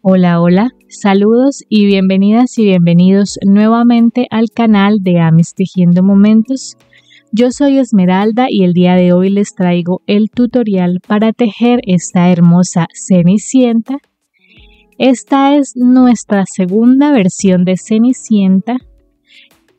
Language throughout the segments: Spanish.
Hola, hola, saludos y bienvenidas y bienvenidos nuevamente al canal de Amis Tejiendo Momentos. Yo soy Esmeralda y el día de hoy les traigo el tutorial para tejer esta hermosa Cenicienta. Esta es nuestra segunda versión de Cenicienta.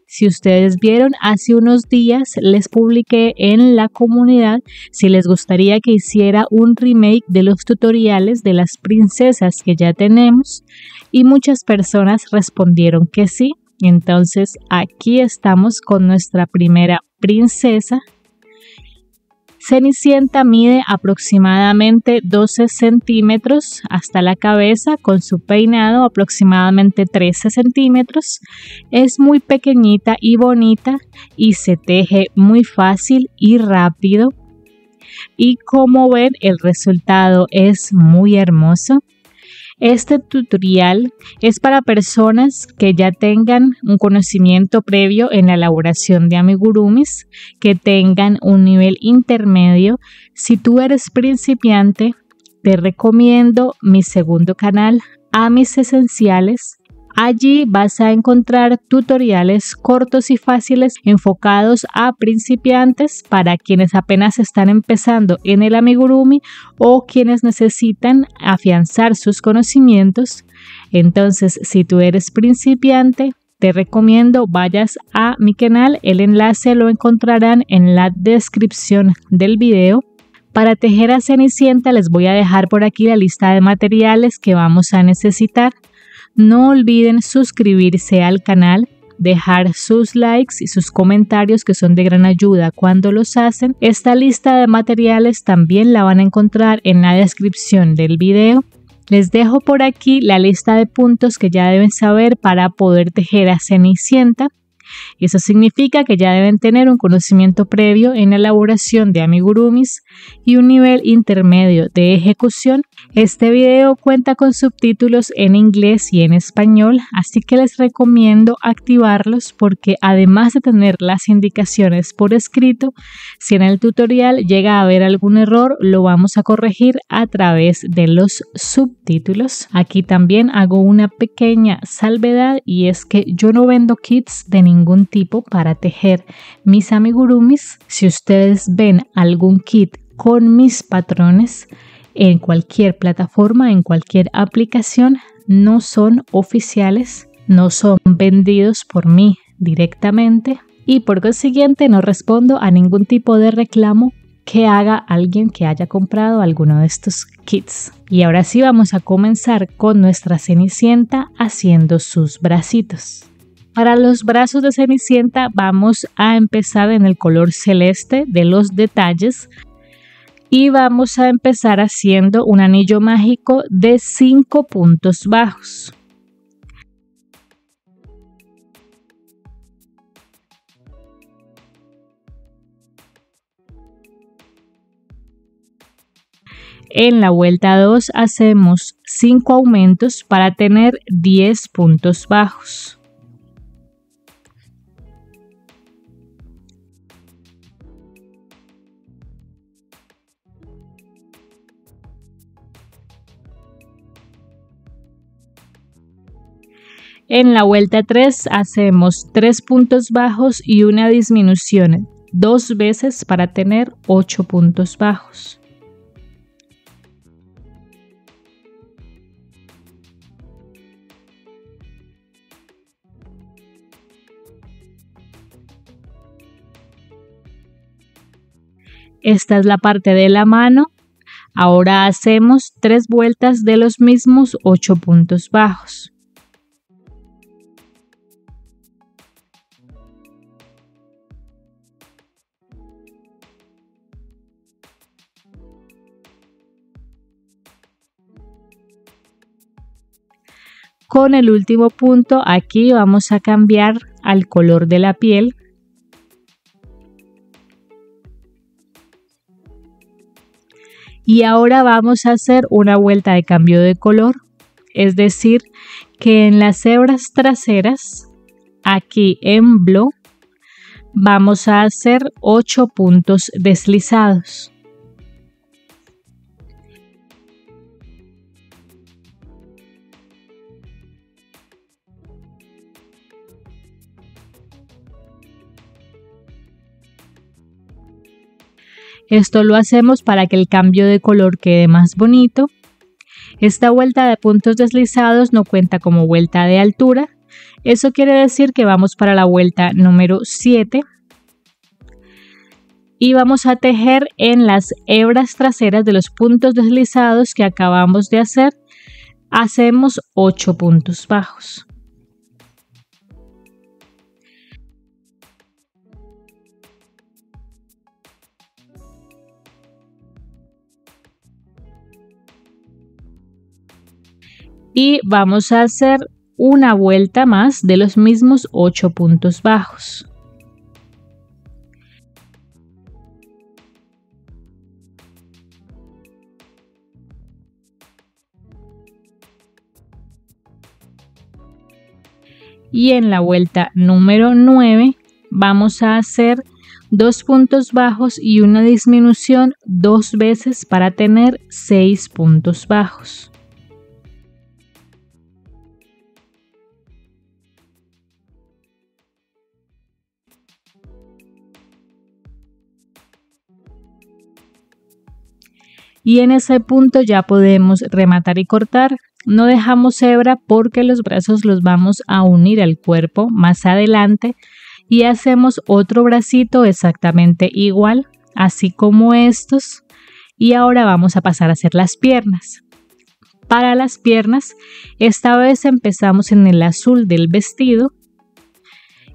Si ustedes vieron, hace unos días les publiqué en la comunidad si les gustaría que hiciera un remake de los tutoriales de las princesas que ya tenemos y muchas personas respondieron que sí. Entonces aquí estamos con nuestra primera princesa. Cenicienta mide aproximadamente 12 centímetros hasta la cabeza, con su peinado aproximadamente 13 centímetros. Es muy pequeñita y bonita y se teje muy fácil y rápido. Y como ven, el resultado es muy hermoso. Este tutorial es para personas que ya tengan un conocimiento previo en la elaboración de amigurumis, que tengan un nivel intermedio. Si tú eres principiante, te recomiendo mi segundo canal, Amis Esenciales. Allí vas a encontrar tutoriales cortos y fáciles enfocados a principiantes, para quienes apenas están empezando en el amigurumi o quienes necesitan afianzar sus conocimientos. Entonces, si tú eres principiante, te recomiendo vayas a mi canal. El enlace lo encontrarán en la descripción del video. Para tejer a Cenicienta les voy a dejar por aquí la lista de materiales que vamos a necesitar. No olviden suscribirse al canal, dejar sus likes y sus comentarios, que son de gran ayuda cuando los hacen. Esta lista de materiales también la van a encontrar en la descripción del video. Les dejo por aquí la lista de puntos que ya deben saber para poder tejer a Cenicienta. Eso significa que ya deben tener un conocimiento previo en la elaboración de amigurumis y un nivel intermedio de ejecución. Este video cuenta con subtítulos en inglés y en español, así que les recomiendo activarlos, porque además de tener las indicaciones por escrito, si en el tutorial llega a haber algún error, lo vamos a corregir a través de los subtítulos. Aquí también hago una pequeña salvedad, y es que yo no vendo kits de ningún tipo para tejer mis amigurumis. Si ustedes ven algún kit con mis patrones en cualquier plataforma, en cualquier aplicación, no son oficiales, no son vendidos por mí directamente, y por consiguiente no respondo a ningún tipo de reclamo que haga alguien que haya comprado alguno de estos kits. Y ahora sí, vamos a comenzar con nuestra Cenicienta haciendo sus bracitos. Para los brazos de Cenicienta vamos a empezar en el color celeste de los detalles y vamos a empezar haciendo un anillo mágico de 5 puntos bajos. En la vuelta 2 hacemos 5 aumentos para tener 10 puntos bajos. En la vuelta 3 hacemos 3 puntos bajos y una disminución 2 veces para tener 8 puntos bajos. Esta es la parte de la mano. Ahora hacemos 3 vueltas de los mismos 8 puntos bajos. Con el último punto aquí vamos a cambiar al color de la piel. Y ahora vamos a hacer una vuelta de cambio de color, es decir, que en las hebras traseras, aquí en blue, vamos a hacer 8 puntos deslizados. Esto lo hacemos para que el cambio de color quede más bonito. Esta vuelta de puntos deslizados no cuenta como vuelta de altura. Eso quiere decir que vamos para la vuelta número 7. Y vamos a tejer en las hebras traseras de los puntos deslizados que acabamos de hacer. Hacemos 8 puntos bajos. Y vamos a hacer una vuelta más de los mismos 8 puntos bajos. Y en la vuelta número 9 vamos a hacer 2 puntos bajos y una disminución 2 veces para tener 6 puntos bajos. Y en ese punto ya podemos rematar y cortar. No dejamos hebra porque los brazos los vamos a unir al cuerpo más adelante y hacemos otro bracito exactamente igual, así como estos. Y ahora vamos a pasar a hacer las piernas. Para las piernas, esta vez empezamos en el azul del vestido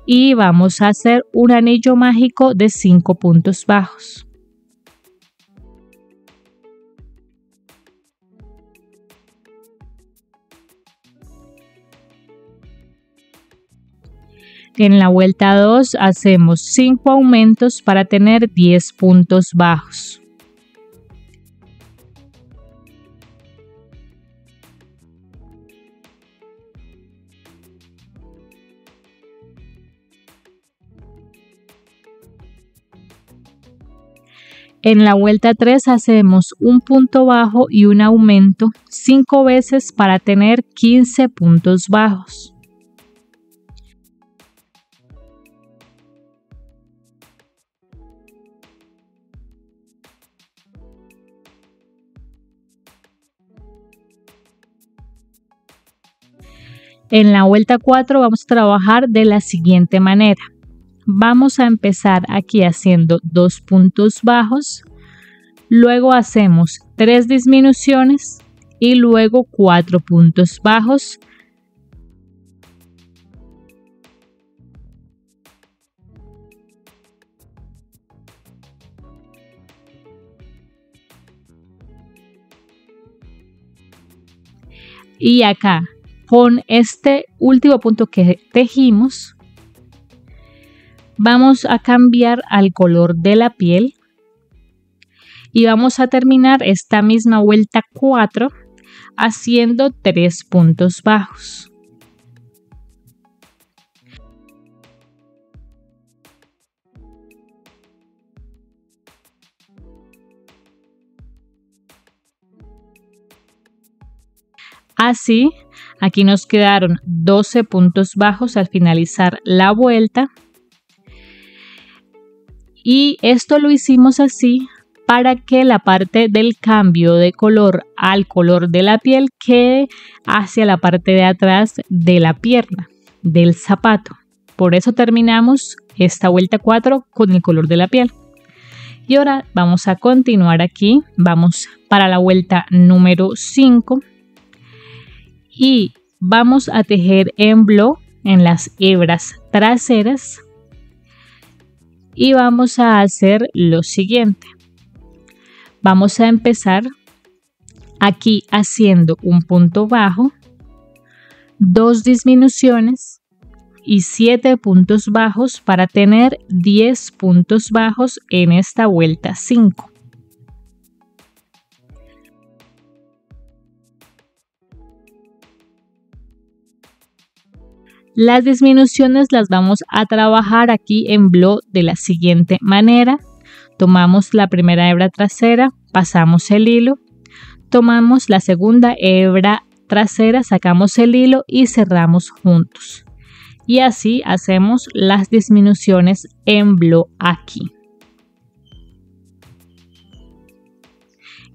y vamos a hacer un anillo mágico de 5 puntos bajos. En la vuelta 2 hacemos 5 aumentos para tener 10 puntos bajos. En la vuelta 3 hacemos un punto bajo y un aumento 5 veces para tener 15 puntos bajos. En la vuelta 4 vamos a trabajar de la siguiente manera. Vamos a empezar aquí haciendo 2 puntos bajos, luego hacemos 3 disminuciones y luego 4 puntos bajos. Y acá, con este último punto que tejimos, vamos a cambiar al color de la piel y vamos a terminar esta misma vuelta 4 haciendo 3 puntos bajos. Así, aquí nos quedaron 12 puntos bajos al finalizar la vuelta. Y esto lo hicimos así para que la parte del cambio de color al color de la piel quede hacia la parte de atrás de la pierna, del zapato. Por eso terminamos esta vuelta 4 con el color de la piel. Y ahora vamos a continuar aquí. Vamos para la vuelta número 5. Y vamos a tejer en bloc en las hebras traseras y vamos a hacer lo siguiente. Vamos a empezar aquí haciendo un punto bajo, 2 disminuciones y 7 puntos bajos para tener 10 puntos bajos en esta vuelta 5. Las disminuciones las vamos a trabajar aquí en bloc de la siguiente manera. Tomamos la primera hebra trasera, pasamos el hilo, tomamos la segunda hebra trasera, sacamos el hilo y cerramos juntos. Y así hacemos las disminuciones en bloc aquí.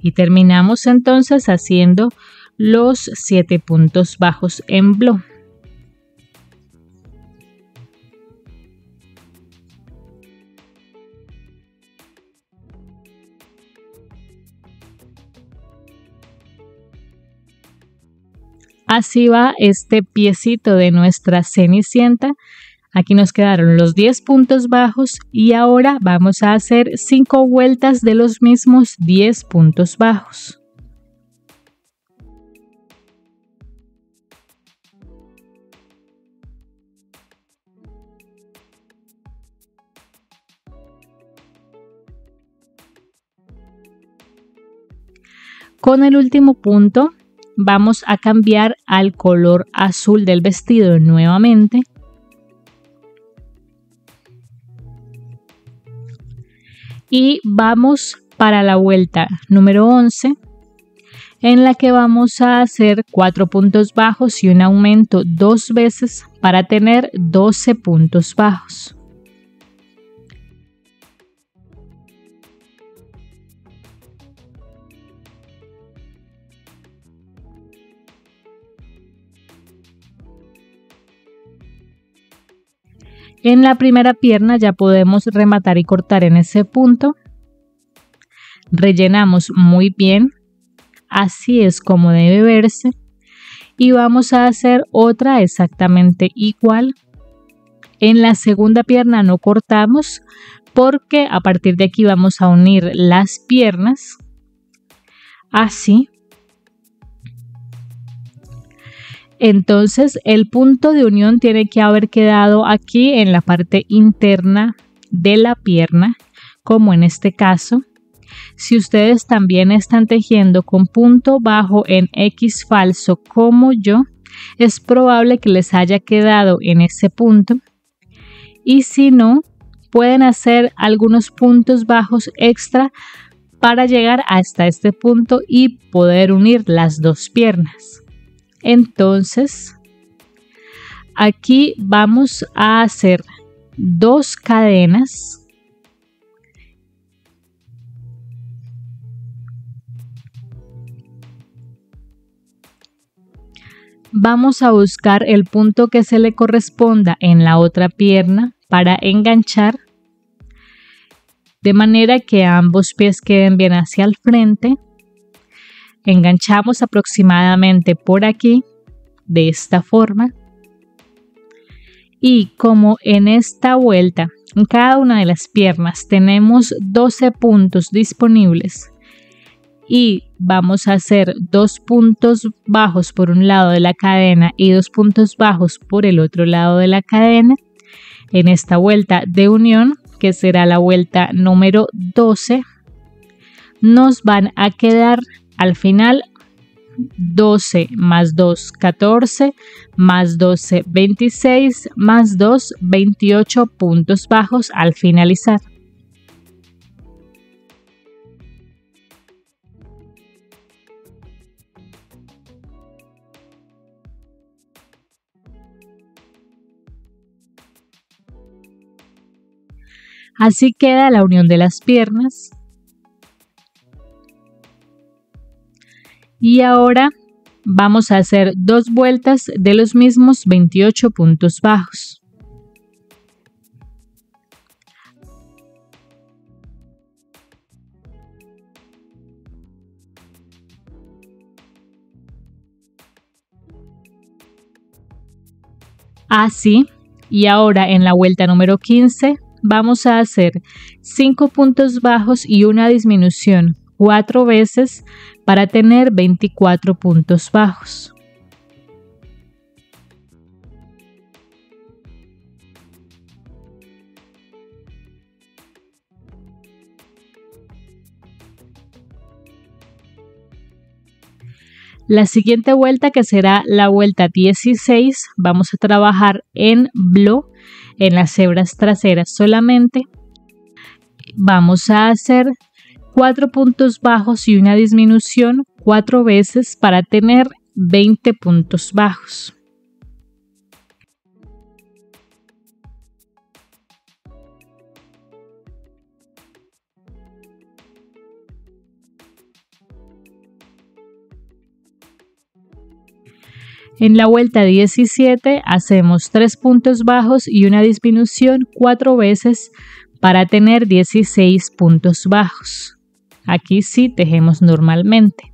Y terminamos entonces haciendo los 7 puntos bajos en blue. Así va este piecito de nuestra cenicienta. Aquí nos quedaron los 10 puntos bajos y ahora vamos a hacer 5 vueltas de los mismos 10 puntos bajos. Con el último punto vamos a cambiar al color azul del vestido nuevamente. Y vamos para la vuelta número 11, en la que vamos a hacer 4 puntos bajos y un aumento 2 veces para tener 12 puntos bajos. En la primera pierna ya podemos rematar y cortar en ese punto. Rellenamos muy bien, así es como debe verse. Y vamos a hacer otra exactamente igual. En la segunda pierna no cortamos porque a partir de aquí vamos a unir las piernas, así. Entonces el punto de unión tiene que haber quedado aquí en la parte interna de la pierna, como en este caso. Si ustedes también están tejiendo con punto bajo en X falso como yo, es probable que les haya quedado en ese punto. Y si no, pueden hacer algunos puntos bajos extra para llegar hasta este punto y poder unir las dos piernas. Entonces, aquí vamos a hacer 2 cadenas. Vamos a buscar el punto que se le corresponda en la otra pierna para enganchar, de manera que ambos pies queden bien hacia el frente. Enganchamos aproximadamente por aquí, de esta forma. Y como en esta vuelta, en cada una de las piernas tenemos 12 puntos disponibles y vamos a hacer 2 puntos bajos por un lado de la cadena y 2 puntos bajos por el otro lado de la cadena, en esta vuelta de unión, que será la vuelta número 12, nos van a quedar al final 12 más 2, 14, más 12, 26, más 2, 28 puntos bajos al finalizar. Así queda la unión de las piernas. Y ahora vamos a hacer 2 vueltas de los mismos 28 puntos bajos. Así, y ahora en la vuelta número 15 vamos a hacer 5 puntos bajos y una disminución 4 veces para tener 24 puntos bajos. La siguiente vuelta, que será la vuelta 16, vamos a trabajar en blue en las hebras traseras solamente. Vamos a hacer 4 puntos bajos y una disminución 4 veces para tener 20 puntos bajos. En la vuelta 17 hacemos 3 puntos bajos y una disminución 4 veces para tener 16 puntos bajos. Aquí sí tejemos normalmente.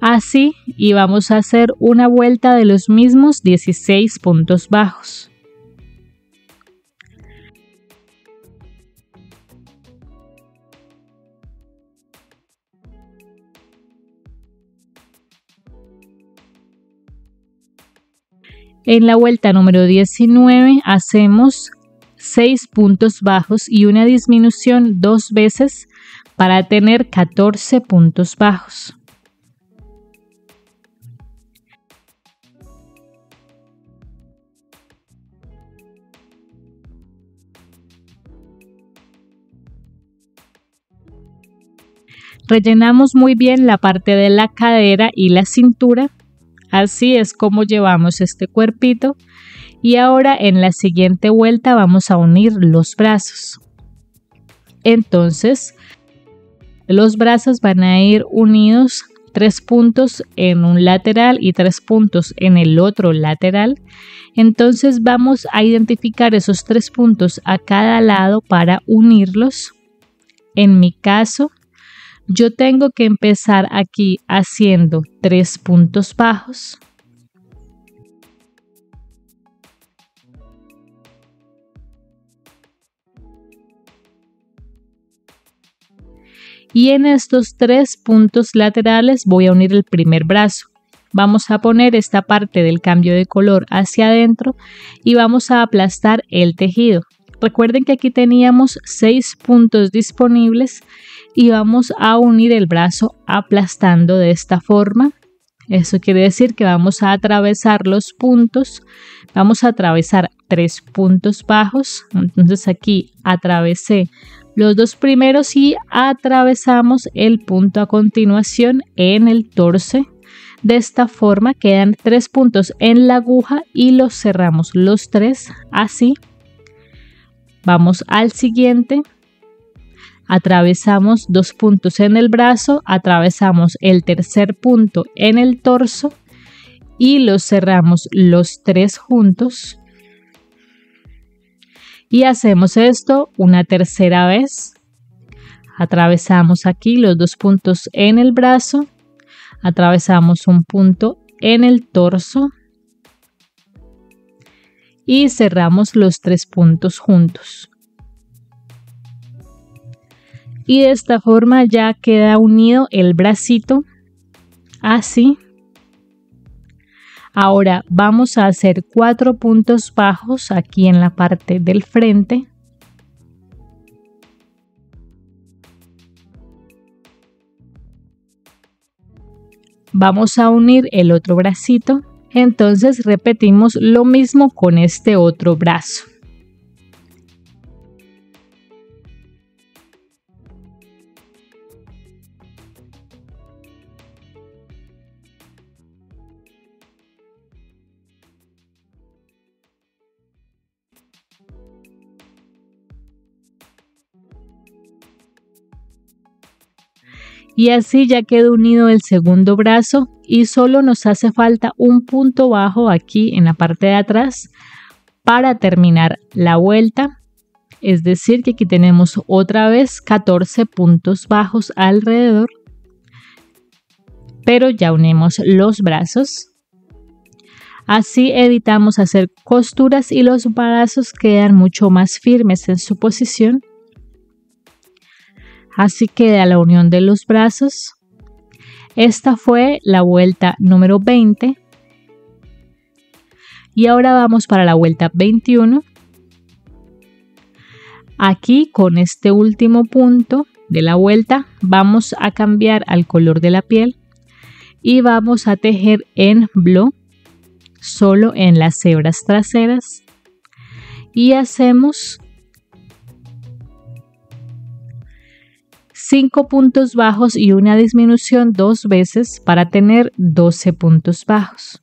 Así, y vamos a hacer una vuelta de los mismos 16 puntos bajos. En la vuelta número 19 hacemos 6 puntos bajos y una disminución 2 veces para tener 14 puntos bajos. Rellenamos muy bien la parte de la cadera y la cintura. Así es como llevamos este cuerpito. Y ahora en la siguiente vuelta vamos a unir los brazos. Entonces, los brazos van a ir unidos 3 puntos en un lateral y 3 puntos en el otro lateral. Entonces vamos a identificar esos 3 puntos a cada lado para unirlos. En mi caso, yo tengo que empezar aquí haciendo 3 puntos bajos. Y en estos 3 puntos laterales voy a unir el primer brazo. Vamos a poner esta parte del cambio de color hacia adentro y vamos a aplastar el tejido. Recuerden que aquí teníamos 6 puntos disponibles y vamos a unir el brazo aplastando de esta forma. Eso quiere decir que vamos a atravesar los puntos. Vamos a atravesar 3 puntos bajos. Entonces aquí atravesé los 2 primeros y atravesamos el punto a continuación en el torso. De esta forma quedan 3 puntos en la aguja y los cerramos los 3 así. Vamos al siguiente. Atravesamos 2 puntos en el brazo, atravesamos el tercer punto en el torso y los cerramos los 3 juntos. Y hacemos esto una tercera vez. Atravesamos aquí los 2 puntos en el brazo, atravesamos un punto en el torso y cerramos los 3 puntos juntos. Y de esta forma ya queda unido el bracito, así. Ahora vamos a hacer 4 puntos bajos aquí en la parte del frente. Vamos a unir el otro bracito. Entonces repetimos lo mismo con este otro brazo. Y así ya quedó unido el segundo brazo y solo nos hace falta un punto bajo aquí en la parte de atrás para terminar la vuelta. Es decir que aquí tenemos otra vez 14 puntos bajos alrededor, pero ya unimos los brazos. Así evitamos hacer costuras y los brazos quedan mucho más firmes en su posición. Así queda la unión de los brazos. Esta fue la vuelta número 20. Y ahora vamos para la vuelta 21. Aquí con este último punto de la vuelta vamos a cambiar al color de la piel y vamos a tejer en bló solo en las hebras traseras y hacemos 5 puntos bajos y una disminución 2 veces para tener 12 puntos bajos.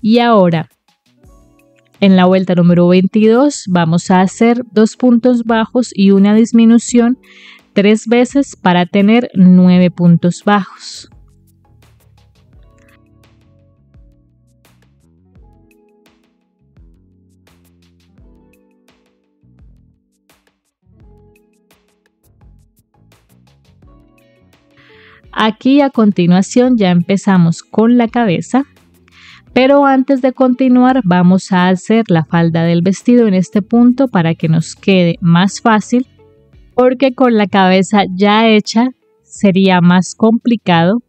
Y ahora, en la vuelta número 22, vamos a hacer 2 puntos bajos y una disminución 3 veces para tener 9 puntos bajos. Aquí a continuación ya empezamos con la cabeza, pero antes de continuar vamos a hacer la falda del vestido en este punto para que nos quede más fácil, porque con la cabeza ya hecha sería más complicado.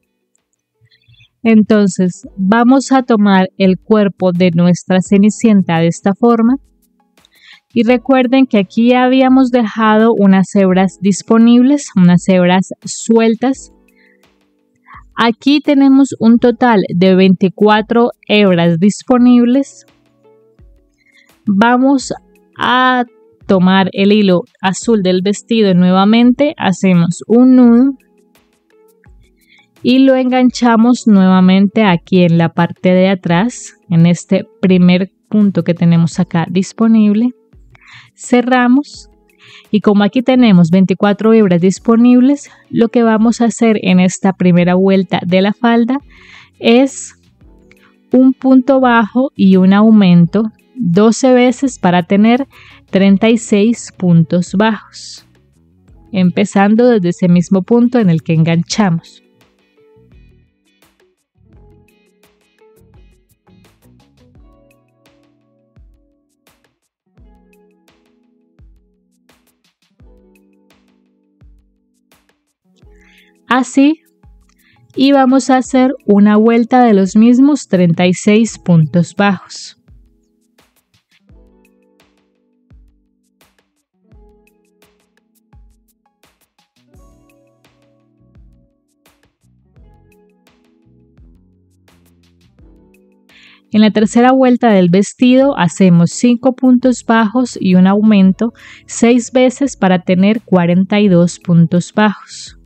Entonces vamos a tomar el cuerpo de nuestra Cenicienta de esta forma y recuerden que aquí habíamos dejado unas hebras disponibles, unas hebras sueltas. Aquí tenemos un total de 24 hebras disponibles. Vamos a tomar el hilo azul del vestido nuevamente, hacemos un nudo y lo enganchamos nuevamente aquí en la parte de atrás, en este primer punto que tenemos acá disponible. Cerramos. Y como aquí tenemos 24 hebras disponibles, lo que vamos a hacer en esta primera vuelta de la falda es un punto bajo y un aumento 12 veces para tener 36 puntos bajos, empezando desde ese mismo punto en el que enganchamos. Así, y vamos a hacer una vuelta de los mismos 36 puntos bajos. En la tercera vuelta del vestido hacemos 5 puntos bajos y un aumento 6 veces para tener 42 puntos bajos.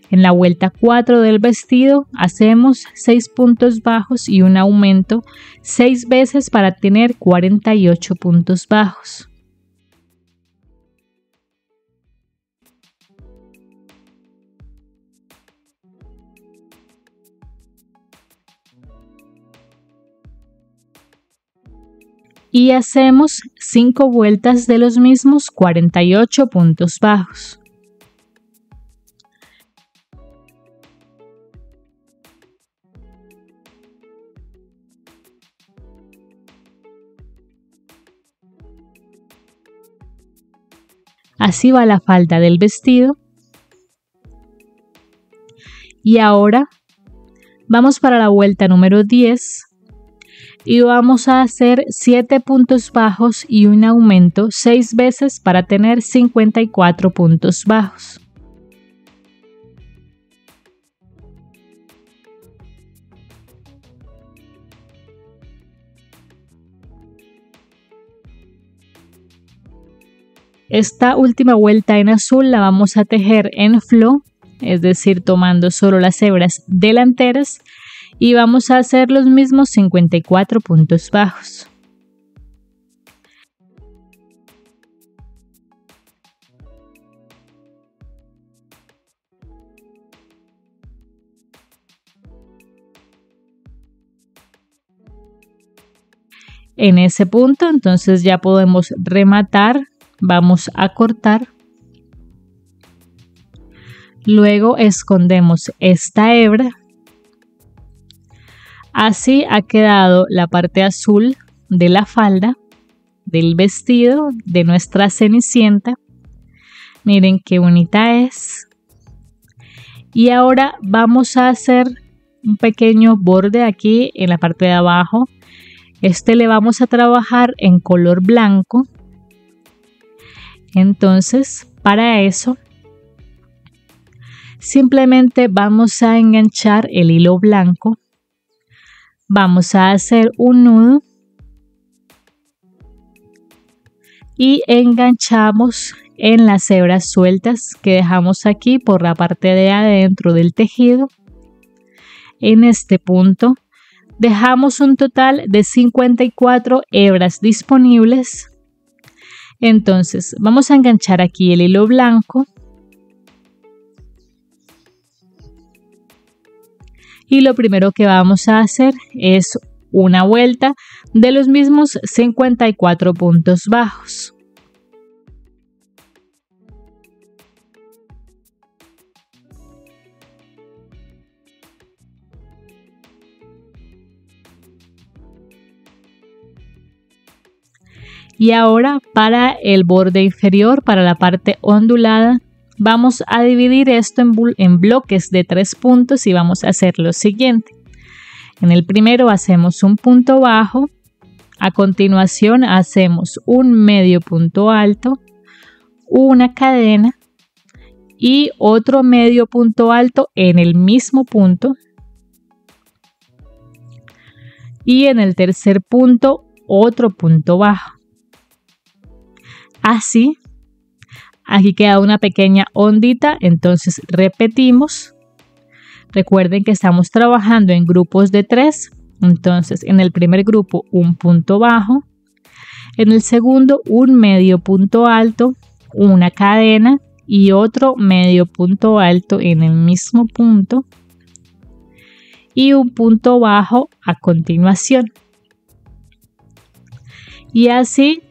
En la vuelta 4 del vestido hacemos 6 puntos bajos y un aumento 6 veces para tener 48 puntos bajos. Y hacemos 5 vueltas de los mismos 48 puntos bajos. Así va la falda del vestido. Y ahora vamos para la vuelta número 10 y vamos a hacer 7 puntos bajos y un aumento 6 veces para tener 54 puntos bajos. Esta última vuelta en azul la vamos a tejer en flow, es decir, tomando solo las hebras delanteras, y vamos a hacer los mismos 54 puntos bajos. En ese punto, entonces ya podemos rematar. Vamos a cortar, luego escondemos esta hebra. Así ha quedado la parte azul de la falda del vestido de nuestra Cenicienta. Miren qué bonita es. Y ahora vamos a hacer un pequeño borde aquí en la parte de abajo. Este le vamos a trabajar en color blanco. Entonces, para eso, simplemente vamos a enganchar el hilo blanco. Vamos a hacer un nudo y enganchamos en las hebras sueltas que dejamos aquí por la parte de adentro del tejido. En este punto dejamos un total de 54 hebras disponibles. Entonces vamos a enganchar aquí el hilo blanco y lo primero que vamos a hacer es una vuelta de los mismos 54 puntos bajos. Y ahora para el borde inferior, para la parte ondulada, vamos a dividir esto en bloques de 3 puntos y vamos a hacer lo siguiente. En el primero hacemos un punto bajo, a continuación hacemos un medio punto alto, una cadena y otro medio punto alto en el mismo punto. Y en el tercer punto, otro punto bajo. Así, aquí queda una pequeña ondita, entonces repetimos. Recuerden que estamos trabajando en grupos de 3, entonces en el primer grupo un punto bajo, en el segundo un medio punto alto, una cadena y otro medio punto alto en el mismo punto y un punto bajo a continuación. Y así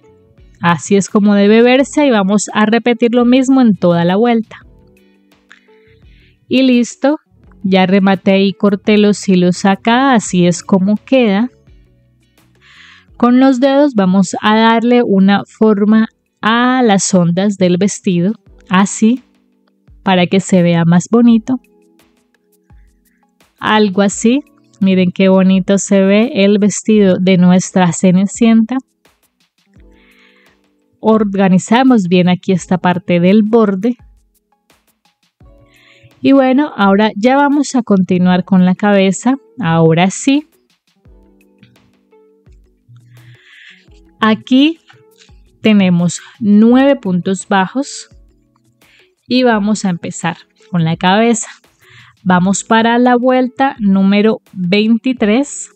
es como debe verse y vamos a repetir lo mismo en toda la vuelta. Y listo, ya rematé y corté los hilos acá, así es como queda. Con los dedos vamos a darle una forma a las ondas del vestido, así, para que se vea más bonito. Algo así, miren qué bonito se ve el vestido de nuestra Cenicienta. Organizamos bien aquí esta parte del borde. Y bueno, ahora ya vamos a continuar con la cabeza. Ahora sí. Aquí tenemos 9 puntos bajos y vamos a empezar con la cabeza. Vamos para la vuelta número 23.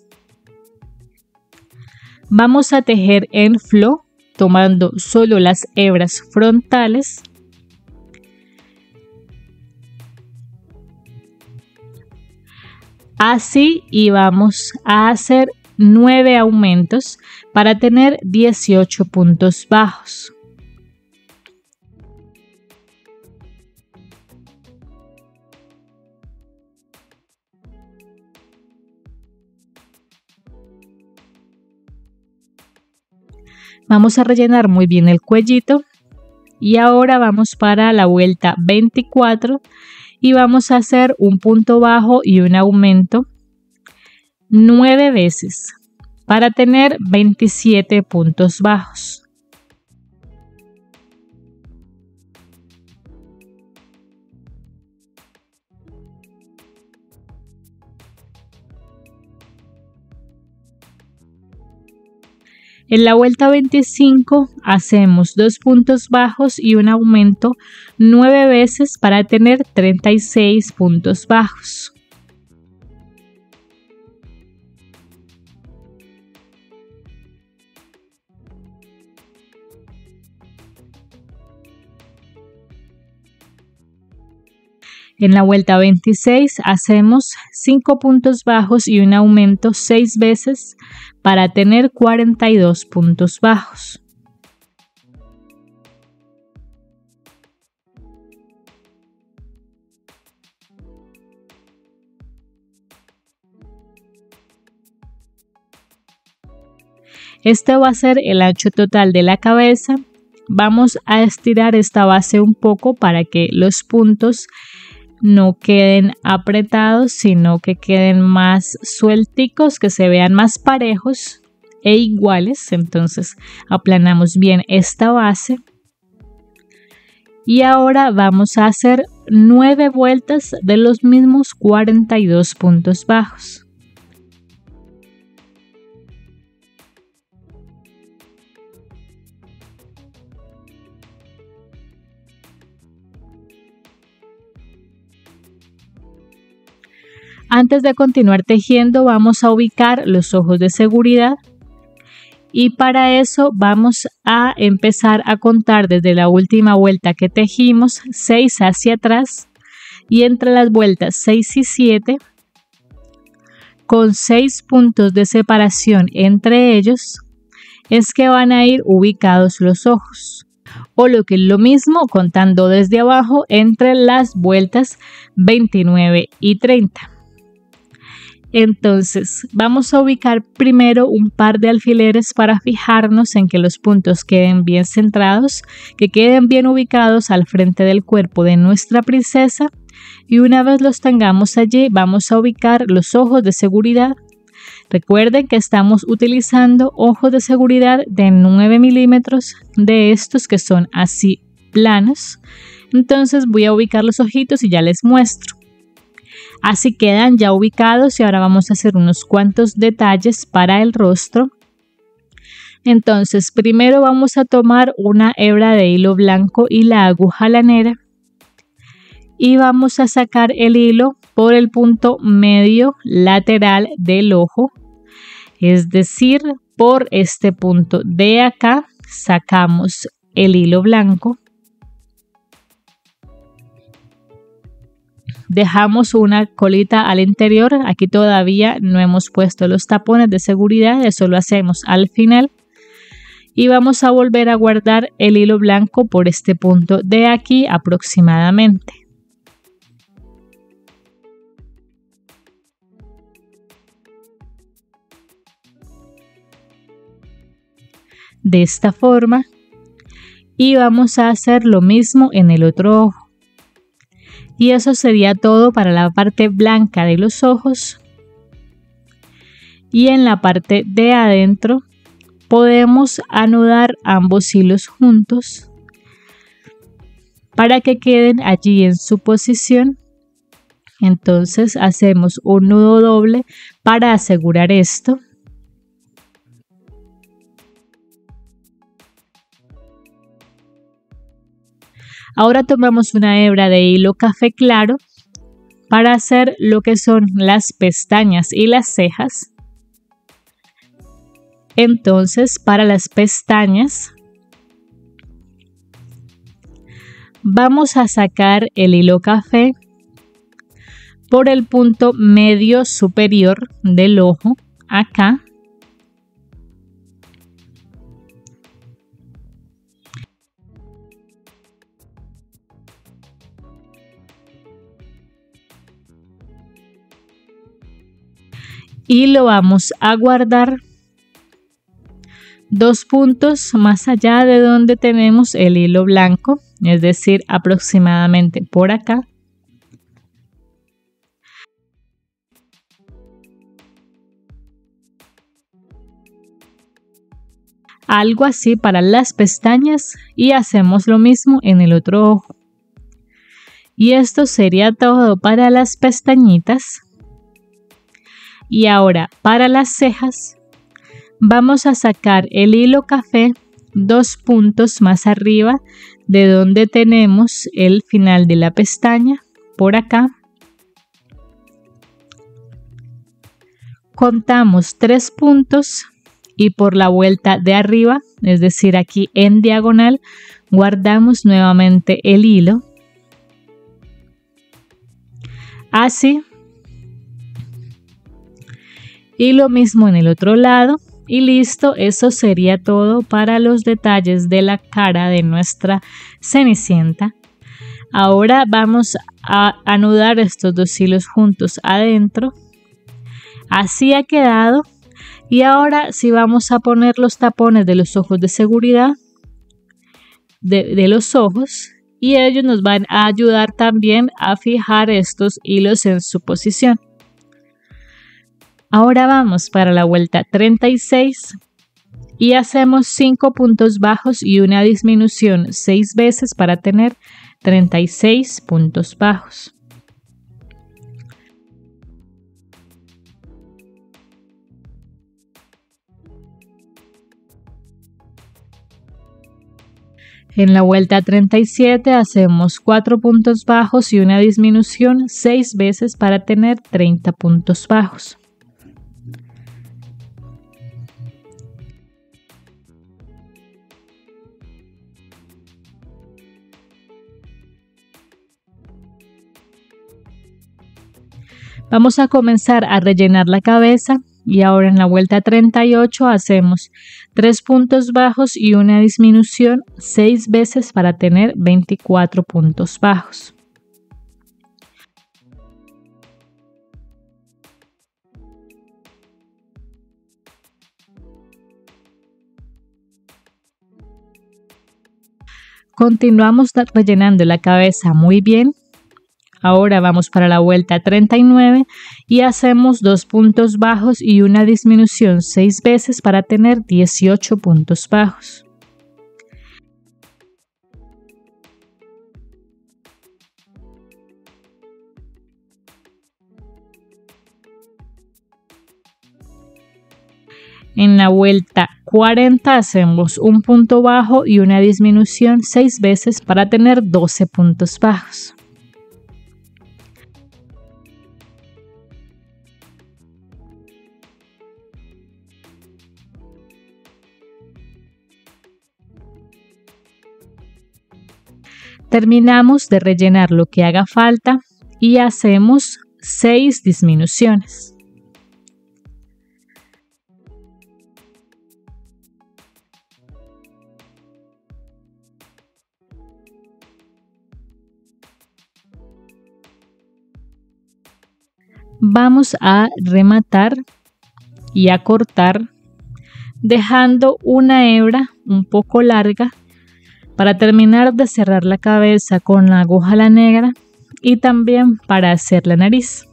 Vamos a tejer en flor, tomando solo las hebras frontales. Así, y vamos a hacer 9 aumentos para tener 18 puntos bajos. Vamos a rellenar muy bien el cuellito y ahora vamos para la vuelta 24 y vamos a hacer un punto bajo y un aumento 9 veces para tener 27 puntos bajos. En la vuelta 25 hacemos 2 puntos bajos y un aumento 9 veces para tener 36 puntos bajos. En la vuelta 26 hacemos 5 puntos bajos y un aumento 6 veces para tener 42 puntos bajos. Este va a ser el ancho total de la cabeza. Vamos a estirar esta base un poco para que los puntos no queden apretados, sino que queden más suelticos, que se vean más parejos e iguales. Entonces aplanamos bien esta base y ahora vamos a hacer 9 vueltas de los mismos 42 puntos bajos. Antes de continuar tejiendo, vamos a ubicar los ojos de seguridad y para eso vamos a empezar a contar desde la última vuelta que tejimos, 6 hacia atrás, y entre las vueltas 6 y 7, con 6 puntos de separación entre ellos, es que van a ir ubicados los ojos, o lo que es lo mismo, contando desde abajo entre las vueltas 29 y 30. Entonces vamos a ubicar primero un par de alfileres para fijarnos en que los puntos queden bien centrados, que queden bien ubicados al frente del cuerpo de nuestra princesa, y una vez los tengamos allí vamos a ubicar los ojos de seguridad. Recuerden que estamos utilizando ojos de seguridad de 9 milímetros, de estos que son así planos. Entonces voy a ubicar los ojitos y ya les muestro. Así quedan ya ubicados y ahora vamos a hacer unos cuantos detalles para el rostro. Entonces primero vamos a tomar una hebra de hilo blanco y la aguja lanera y vamos a sacar el hilo por el punto medio lateral del ojo, es decir, por este punto de acá sacamos el hilo blanco. Dejamos una colita al interior, aquí todavía no hemos puesto los tapones de seguridad, eso lo hacemos al final. Y vamos a volver a guardar el hilo blanco por este punto de aquí aproximadamente. De esta forma. Y vamos a hacer lo mismo en el otro ojo. Y eso sería todo para la parte blanca de los ojos. Y en la parte de adentro podemos anudar ambos hilos juntos para que queden allí en su posición. Entonces hacemos un nudo doble para asegurar esto. Ahora tomamos una hebra de hilo café claro para hacer lo que son las pestañas y las cejas. Entonces, para las pestañas vamos a sacar el hilo café por el punto medio superior del ojo, acá. Y lo vamos a guardar 2 puntos más allá de donde tenemos el hilo blanco, es decir, aproximadamente por acá. Algo así para las pestañas y hacemos lo mismo en el otro ojo. Y esto sería todo para las pestañitas. Y ahora para las cejas vamos a sacar el hilo café 2 puntos más arriba de donde tenemos el final de la pestaña, por acá. Contamos 3 puntos y por la vuelta de arriba, es decir, aquí en diagonal, guardamos nuevamente el hilo. Así. Y lo mismo en el otro lado. Y listo, eso sería todo para los detalles de la cara de nuestra Cenicienta. Ahora vamos a anudar estos 2 hilos juntos adentro. Así ha quedado. Y ahora sí vamos a poner los tapones de los ojos de seguridad de los ojos. Y ellos nos van a ayudar también a fijar estos hilos en su posición. Ahora vamos para la vuelta 36 y hacemos 5 puntos bajos y una disminución 6 veces para tener 36 puntos bajos. En la vuelta 37 hacemos 4 puntos bajos y una disminución 6 veces para tener 30 puntos bajos. Vamos a comenzar a rellenar la cabeza y ahora en la vuelta 38 hacemos 3 puntos bajos y una disminución 6 veces para tener 24 puntos bajos. Continuamos rellenando la cabeza muy bien. Ahora vamos para la vuelta 39 y hacemos 2 puntos bajos y una disminución 6 veces para tener 18 puntos bajos. En la vuelta 40 hacemos un punto bajo y una disminución 6 veces para tener 12 puntos bajos. Terminamos de rellenar lo que haga falta y hacemos 6 disminuciones. Vamos a rematar y a cortar dejando una hebra un poco larga para terminar de cerrar la cabeza con la aguja ala negra y también para hacer la nariz.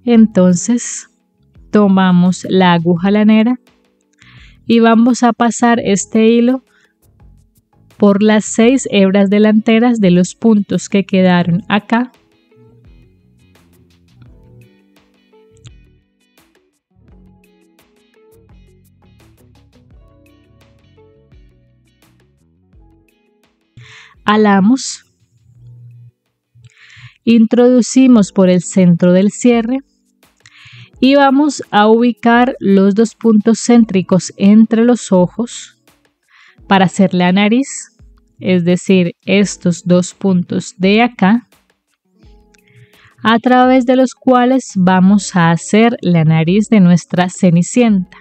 Entonces tomamos la aguja ala negra y vamos a pasar este hilo por las 6 hebras delanteras de los puntos que quedaron acá. Alamos, introducimos por el centro del cierre y vamos a ubicar los 2 puntos céntricos entre los ojos para hacer la nariz, es decir, estos 2 puntos de acá, a través de los cuales vamos a hacer la nariz de nuestra Cenicienta.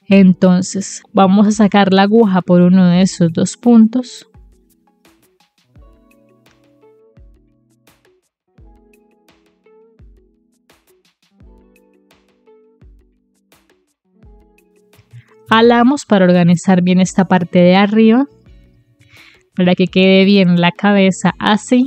Entonces vamos a sacar la aguja por uno de esos 2 puntos. Alamos para organizar bien esta parte de arriba, para que quede bien la cabeza así.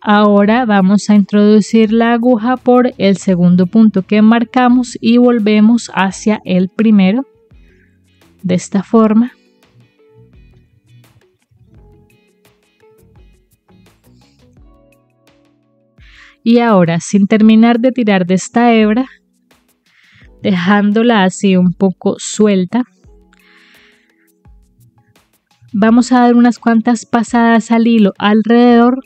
Ahora vamos a introducir la aguja por el segundo punto que marcamos y volvemos hacia el primero de esta forma. Y ahora, sin terminar de tirar de esta hebra, dejándola así un poco suelta, vamos a dar unas cuantas pasadas al hilo alrededor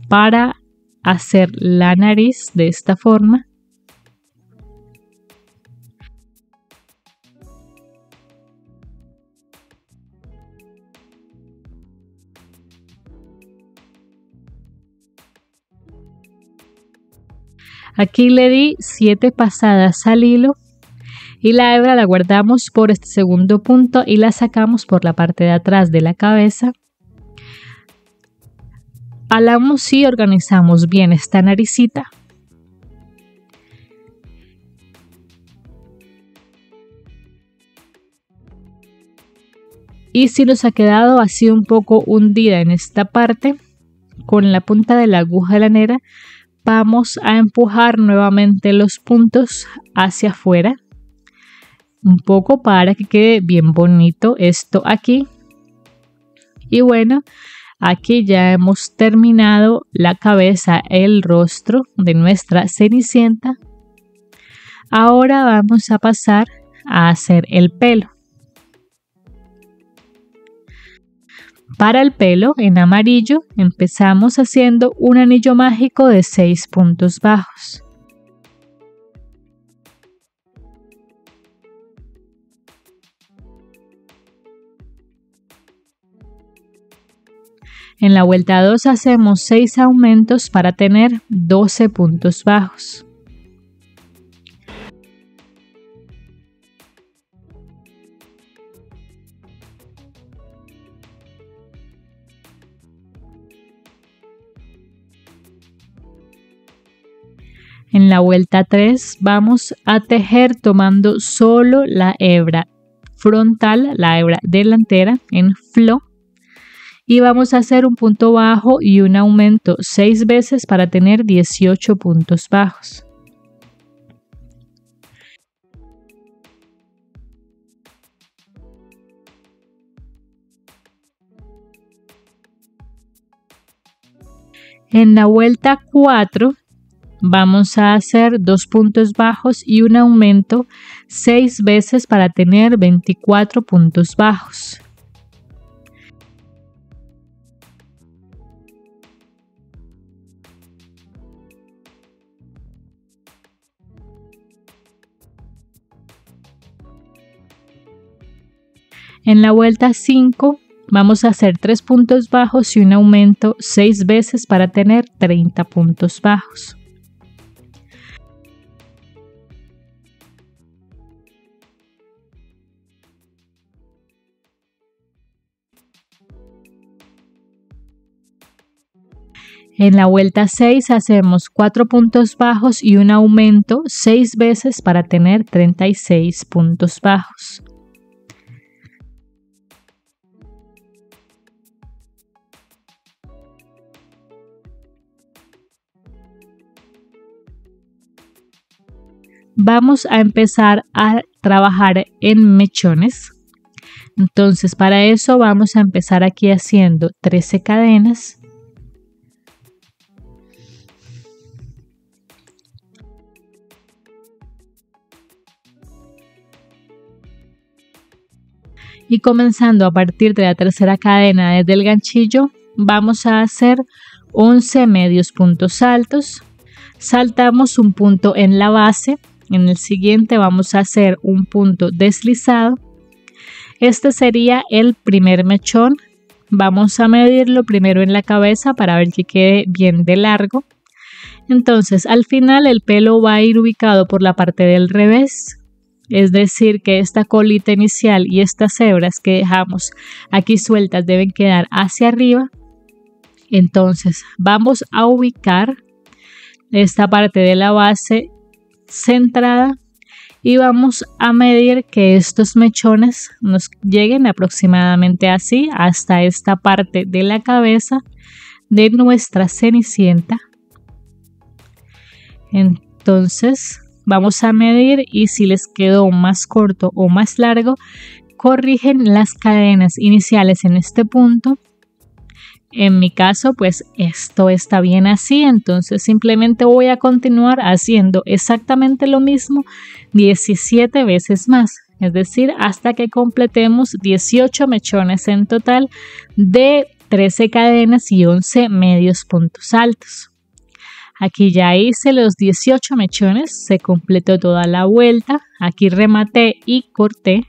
para hacer la nariz de esta forma. Aquí le di 7 pasadas al hilo y la hebra la guardamos por este segundo punto y la sacamos por la parte de atrás de la cabeza. Alamos y organizamos bien esta naricita. Y si nos ha quedado así un poco hundida en esta parte, con la punta de la aguja lanera vamos a empujar nuevamente los puntos hacia afuera un poco para que quede bien bonito esto aquí. Y bueno, aquí ya hemos terminado la cabeza, el rostro de nuestra Cenicienta. Ahora vamos a pasar a hacer el pelo. Para el pelo en amarillo empezamos haciendo un anillo mágico de 6 puntos bajos. En la vuelta 2 hacemos 6 aumentos para tener 12 puntos bajos. En la vuelta 3 vamos a tejer tomando solo la hebra frontal, la hebra delantera en flow. Y vamos a hacer un punto bajo y un aumento 6 veces para tener 18 puntos bajos. En la vuelta 4 vamos a hacer 2 puntos bajos y un aumento 6 veces para tener 24 puntos bajos. En la vuelta 5 vamos a hacer 3 puntos bajos y un aumento 6 veces para tener 30 puntos bajos. En la vuelta 6 hacemos 4 puntos bajos y un aumento 6 veces para tener 36 puntos bajos. Vamos a empezar a trabajar en mechones. Entonces para eso vamos a empezar aquí haciendo 13 cadenas. Y comenzando a partir de la tercera cadena desde el ganchillo, vamos a hacer 11 medios puntos altos. Saltamos un punto en la base. En el siguiente vamos a hacer un punto deslizado. Este sería el primer mechón. Vamos a medirlo primero en la cabeza para ver que quede bien de largo. Entonces al final el pelo va a ir ubicado por la parte del revés. Es decir que esta colita inicial y estas hebras que dejamos aquí sueltas deben quedar hacia arriba. Entonces vamos a ubicar esta parte de la base centrada y vamos a medir que estos mechones nos lleguen aproximadamente así hasta esta parte de la cabeza de nuestra cenicienta. Entonces vamos a medir y si les quedó más corto o más largo, corrigen las cadenas iniciales en este punto. En mi caso, pues esto está bien así, entonces simplemente voy a continuar haciendo exactamente lo mismo 17 veces más, es decir, hasta que completemos 18 mechones en total de 13 cadenas y 11 medios puntos altos. Aquí ya hice los 18 mechones, se completó toda la vuelta, aquí rematé y corté.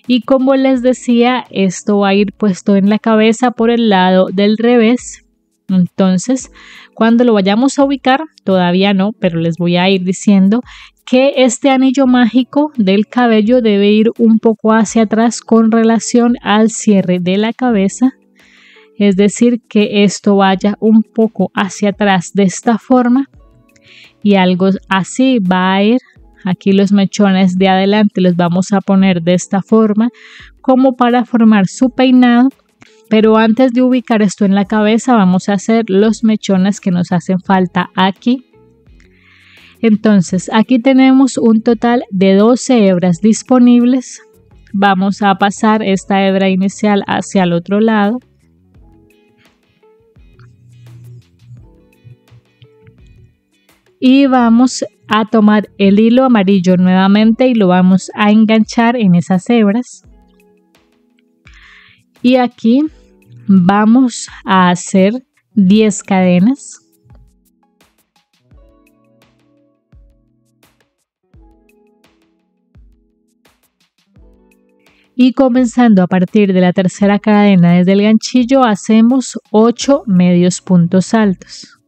Y como les decía, esto va a ir puesto en la cabeza por el lado del revés. Entonces, cuando lo vayamos a ubicar, todavía no, pero les voy a ir diciendo que este anillo mágico del cabello debe ir un poco hacia atrás con relación al cierre de la cabeza. Es decir, que esto vaya un poco hacia atrás de esta forma y algo así va a ir. Aquí los mechones de adelante los vamos a poner de esta forma como para formar su peinado, pero antes de ubicar esto en la cabeza vamos a hacer los mechones que nos hacen falta aquí. Entonces aquí tenemos un total de 12 hebras disponibles. Vamos a pasar esta hebra inicial hacia el otro lado. Y vamos a tomar el hilo amarillo nuevamente y lo vamos a enganchar en esas hebras. Y aquí vamos a hacer 10 cadenas. Y comenzando a partir de la tercera cadena desde el ganchillo, hacemos 8 medios puntos altos.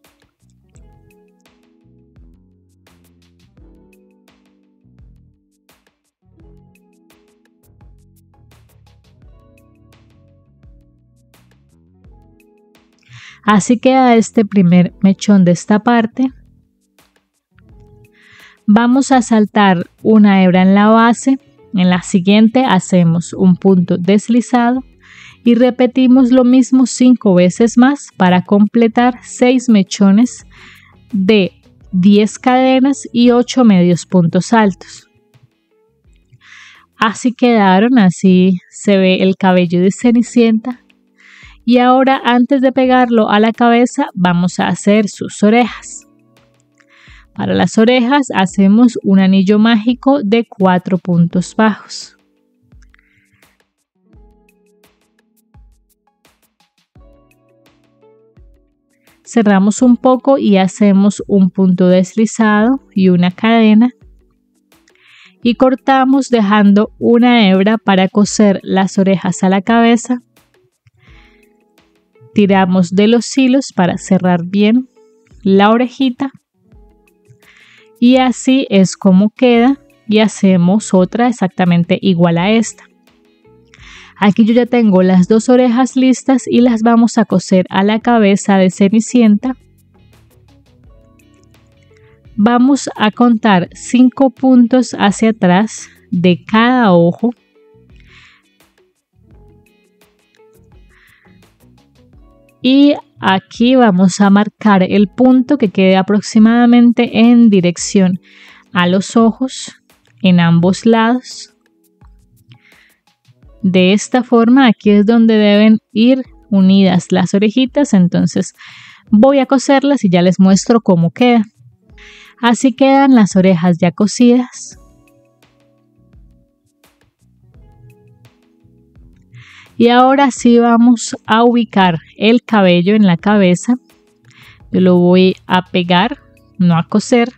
Así queda este primer mechón de esta parte. Vamos a saltar una hebra en la base. En la siguiente hacemos un punto deslizado y repetimos lo mismo 5 veces más para completar 6 mechones de 10 cadenas y 8 medios puntos altos. Así quedaron, así se ve el cabello de Cenicienta. Y ahora, antes de pegarlo a la cabeza, vamos a hacer sus orejas. Para las orejas hacemos un anillo mágico de 4 puntos bajos. Cerramos un poco y hacemos un punto deslizado y una cadena. Y cortamos dejando una hebra para coser las orejas a la cabeza. Tiramos de los hilos para cerrar bien la orejita. Y así es como queda, y hacemos otra exactamente igual a esta. Aquí yo ya tengo las 2 orejas listas y las vamos a coser a la cabeza de Cenicienta. Vamos a contar 5 puntos hacia atrás de cada ojo. Y aquí vamos a marcar el punto que quede aproximadamente en dirección a los ojos en ambos lados. De esta forma, aquí es donde deben ir unidas las orejitas, entonces voy a coserlas y ya les muestro cómo queda. Así quedan las orejas ya cosidas. Y ahora sí vamos a ubicar el cabello en la cabeza. Yo lo voy a pegar, no a coser.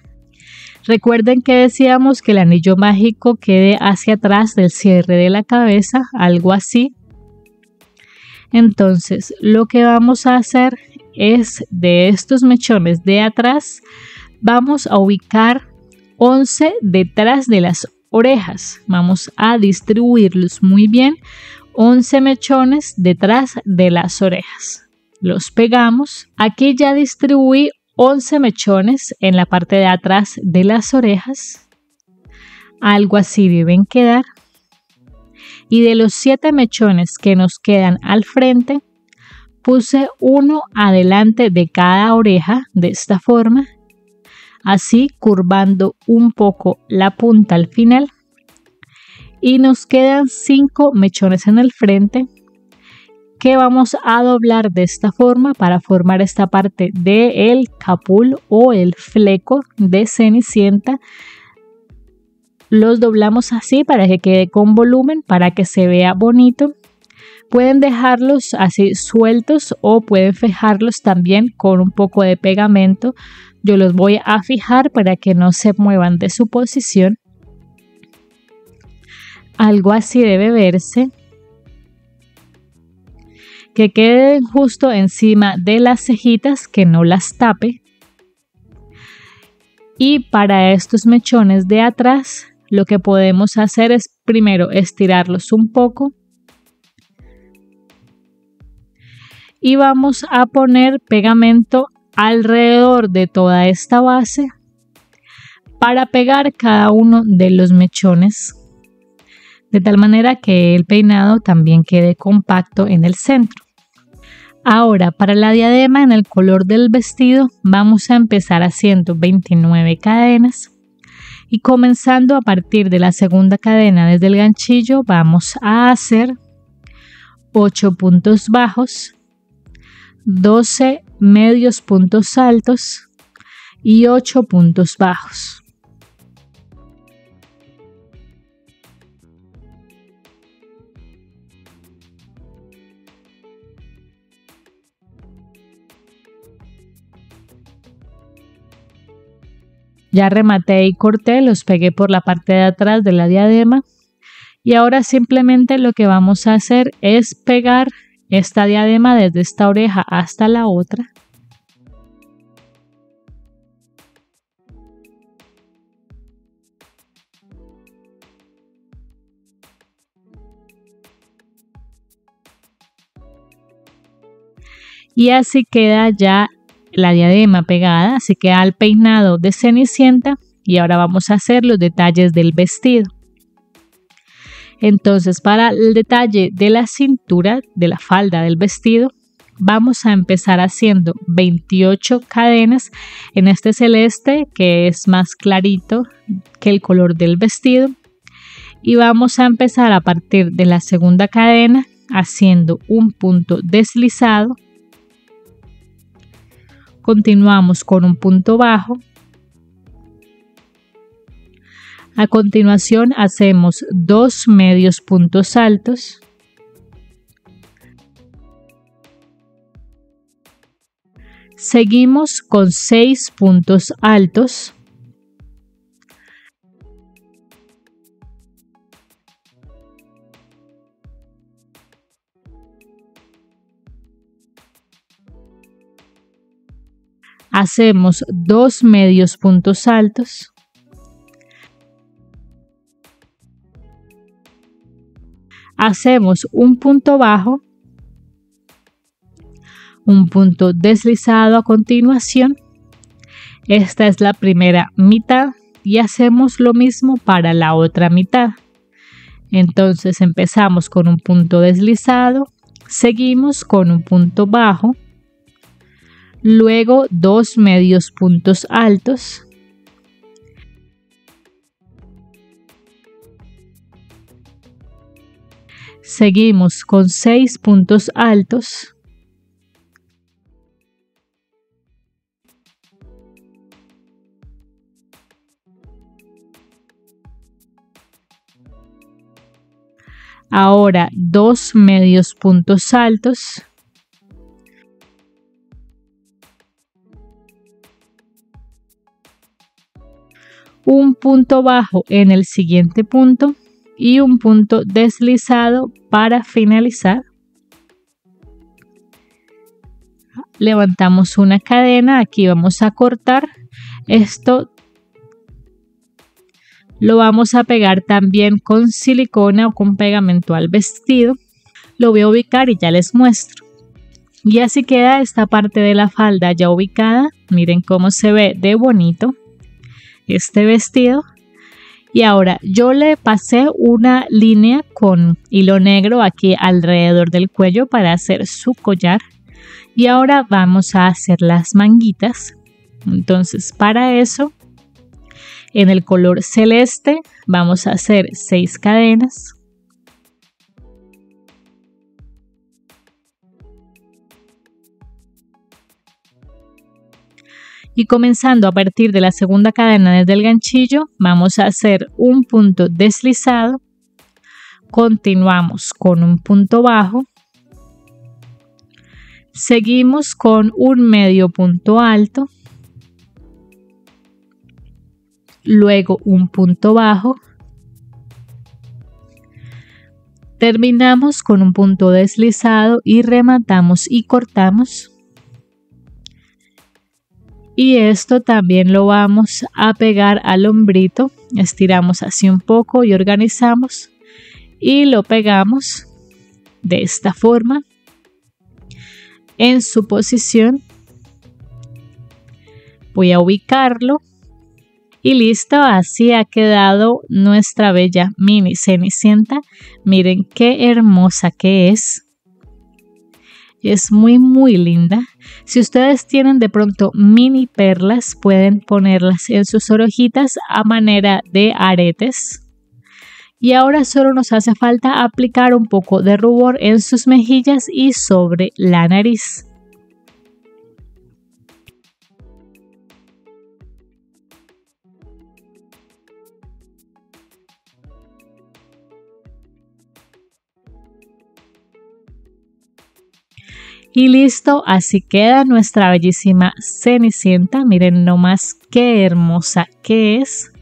Recuerden que decíamos que el anillo mágico quede hacia atrás del cierre de la cabeza, algo así. Entonces, lo que vamos a hacer es de estos mechones de atrás, vamos a ubicar 11 detrás de las orejas. Vamos a distribuirlos muy bien. 11 mechones detrás de las orejas. Los pegamos. Aquí ya distribuí 11 mechones en la parte de atrás de las orejas. Algo así deben quedar. Y de los 7 mechones que nos quedan al frente, puse uno adelante de cada oreja de esta forma. Así curvando un poco la punta al final. Y nos quedan 5 mechones en el frente que vamos a doblar de esta forma para formar esta parte del capul o el fleco de Cenicienta. Los doblamos así para que quede con volumen, para que se vea bonito. Pueden dejarlos así sueltos o pueden fijarlos también con un poco de pegamento. Yo los voy a fijar para que no se muevan de su posición. Algo así debe verse. Que queden justo encima de las cejitas, que no las tape. Y para estos mechones de atrás, lo que podemos hacer es primero estirarlos un poco. Y vamos a poner pegamento alrededor de toda esta base para pegar cada uno de los mechones, de tal manera que el peinado también quede compacto en el centro. Ahora, para la diadema, en el color del vestido, vamos a empezar haciendo 29 cadenas y comenzando a partir de la segunda cadena desde el ganchillo, vamos a hacer 8 puntos bajos, 12 medios puntos altos y 8 puntos bajos. Ya rematé y corté, los pegué por la parte de atrás de la diadema. Y ahora simplemente lo que vamos a hacer es pegar esta diadema desde esta oreja hasta la otra. Y así queda ya la diadema pegada, así queda el peinado de Cenicienta. Y ahora vamos a hacer los detalles del vestido. Entonces, para el detalle de la cintura, de la falda del vestido, vamos a empezar haciendo 28 cadenas en este celeste que es más clarito que el color del vestido. Y vamos a empezar a partir de la segunda cadena haciendo un punto deslizado. Continuamos con un punto bajo. A continuación hacemos 2 medios puntos altos. Seguimos con 6 puntos altos. Hacemos 2 medios puntos altos. Hacemos un punto bajo, un punto deslizado a continuación. Esta es la primera mitad y hacemos lo mismo para la otra mitad. Entonces empezamos con un punto deslizado, seguimos con un punto bajo, luego 2 medios puntos altos. Seguimos con 6 puntos altos. Ahora 2 medios puntos altos. Un punto bajo en el siguiente punto. Y un punto deslizado para finalizar. Levantamos una cadena, aquí vamos a cortar. Esto lo vamos a pegar también con silicona o con pegamento al vestido. Lo voy a ubicar y ya les muestro. Y así queda esta parte de la falda ya ubicada. Miren cómo se ve de bonito este vestido. Y ahora yo le pasé una línea con hilo negro aquí alrededor del cuello para hacer su collar. Y ahora vamos a hacer las manguitas. Entonces para eso, en el color celeste vamos a hacer 6 cadenas. Y comenzando a partir de la segunda cadena desde el ganchillo, vamos a hacer un punto deslizado. Continuamos con un punto bajo. Seguimos con un medio punto alto. Luego un punto bajo. Terminamos con un punto deslizado y rematamos y cortamos. Y esto también lo vamos a pegar al hombrito. Estiramos así un poco y organizamos. Y lo pegamos de esta forma. En su posición. Voy a ubicarlo. Y listo, así ha quedado nuestra bella mini Cenicienta. Miren qué hermosa que es. Es muy linda. Si ustedes tienen de pronto mini perlas, pueden ponerlas en sus orejitas a manera de aretes. Y ahora solo nos hace falta aplicar un poco de rubor en sus mejillas y sobre la nariz. Y listo, así queda nuestra bellísima Cenicienta. Miren nomás qué hermosa que es.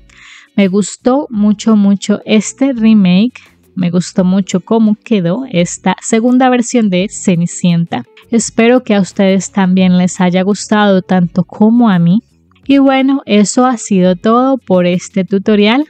Me gustó mucho este remake. Me gustó mucho cómo quedó esta segunda versión de Cenicienta. Espero que a ustedes también les haya gustado tanto como a mí. Y bueno, eso ha sido todo por este tutorial.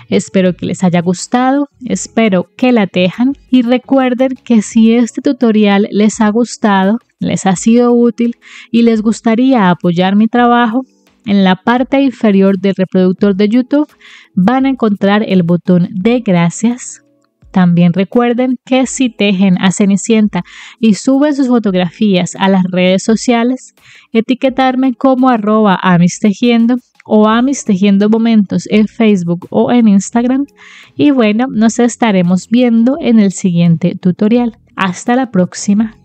Espero que les haya gustado, espero que la tejan y recuerden que si este tutorial les ha gustado, les ha sido útil y les gustaría apoyar mi trabajo, en la parte inferior del reproductor de YouTube van a encontrar el botón de gracias. También recuerden que si tejen a Cenicienta y suben sus fotografías a las redes sociales, etiquetarme como @amistejiendo o Amistejiendo Momentos en Facebook o en Instagram. Y bueno, nos estaremos viendo en el siguiente tutorial. Hasta la próxima.